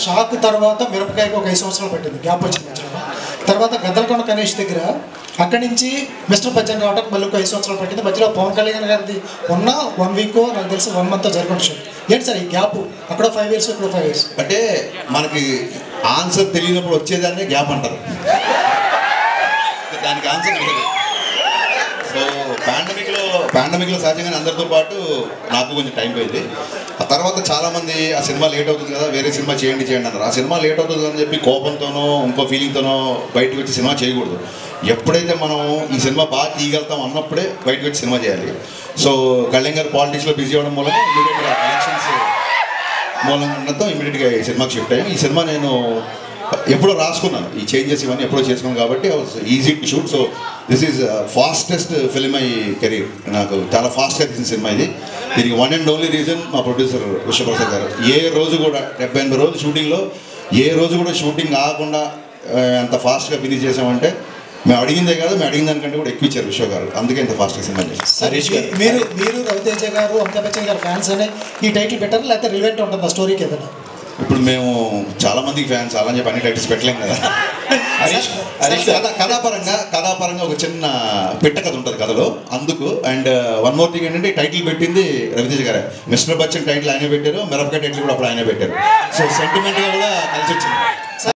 Shock తర్వాత మిరపకాయకి ఒక 5 సంవత్సరాలు పట్టింది, గ్యాప్ వచ్చింది మధ్యలో. తర్వాత గద్దలకొండ గణేష్ దగ్గర అక్కడి నుంచి మిస్టర్ బచ్చన్ రావడానికి మళ్ళీ ఒక 5 సంవత్సరాలు పట్టింది. మధ్యలో పవన్ కళ్యాణ్ గారిది ఉన్న 1 వీక్ నాకు తెలిసి 1 మంత్ జరగడం షో. ఏంటి సార్ ఈ గ్యాప్? అక్కడ 5 years, ఇక్కడ 5 years. అంటే మనకి ఆన్సర్ తెలియనప్పుడు వచ్చేదాన్ని గ్యాప్ అంటారు. దానికి ఆన్సర్ లేదు. సో పాండమిక్లో సహజంగానే అందరితో పాటు నాకు కొంచెం టైం పోయింది. ఆ తర్వాత చాలామంది ఆ సినిమా లేట్ అవుతుంది కదా, వేరే సినిమా చేయండి అన్నారు. ఆ సినిమా లేట్ అవుతుంది అని చెప్పి కోపంతోనో ఇంకో ఫీలింగ్తోనో బయటకు వచ్చి సినిమా చేయకూడదు. ఎప్పుడైతే మనం ఈ సినిమా బాగా తీయగలుగుతాం అన్నప్పుడే బయటకు వచ్చి సినిమా చేయాలి. సో కళ్యాణ్ గారు పాలిటిక్స్లో బిజీ అవ్వడం మూలంగా ఇమీడియట్గా ఎలక్షన్స్ మూలంగా ఇమీడియట్గా ఈ సినిమాకి షిఫ్ట్ అయ్యాం. ఈ సినిమా నేను ఎప్పుడో రాసుకున్నాను, ఈ చేంజెస్ ఇవన్నీ ఎప్పుడో చేసుకున్నాను కాబట్టి easy to shoot. So this is fastest film I career. నాకు చాలా ఫాస్ట్గా తీసిన సినిమా ఇది. దీనికి వన్ అండ్ ఓన్లీ రీజన్ మా ప్రొడ్యూసర్ విశ్వప్రసాద్ గారు. ఏ రోజు కూడా 70-80 రోజులు షూటింగ్లో ఏ రోజు కూడా షూటింగ్ కాకుండా అంత ఫాస్ట్గా ఫినిష్ చేసామంటే మేము అడిగిందే కాదు, మేము అడిగిన దానికంటే కూడా ఎక్కువ ఇచ్చారు విశ్వ గారు. అందుకే ఇంత ఫాస్ట్గా సినిమా చేశారు. హరీష్ గారు, మీరు రవితేజ గారు, అమితాబ్ బచ్చన్ గారు ఫ్యాన్స్ అని ఈ టైటిల్ పెట్టారా, లేకపోతే రిలవెంట్ ఉంటుంది ఆ స్టోరీకి ఏదైనా? ఇప్పుడు మేము చాలా మందికి ఫ్యాన్స్ అలా అని చెప్పి అన్ని టైటిల్స్ పెట్టలేం కదా. హరీష్ కథాపరంగా ఒక చిన్న పెట్ట కథ ఉంటుంది కథలో, అందుకు. అండ్ వన్ మోర్ థింగ్ ఏంటంటే టైటిల్ పెట్టింది రవితేజ గారే. మిస్టర్ బచ్చన్ టైటిల్ ఆయనే పెట్టారు, మిరపకాయ టైటిల్ కూడా అప్పుడు ఆయనే పెట్టారు. సో సెంటిమెంట్గా కూడా కలిసి వచ్చింది.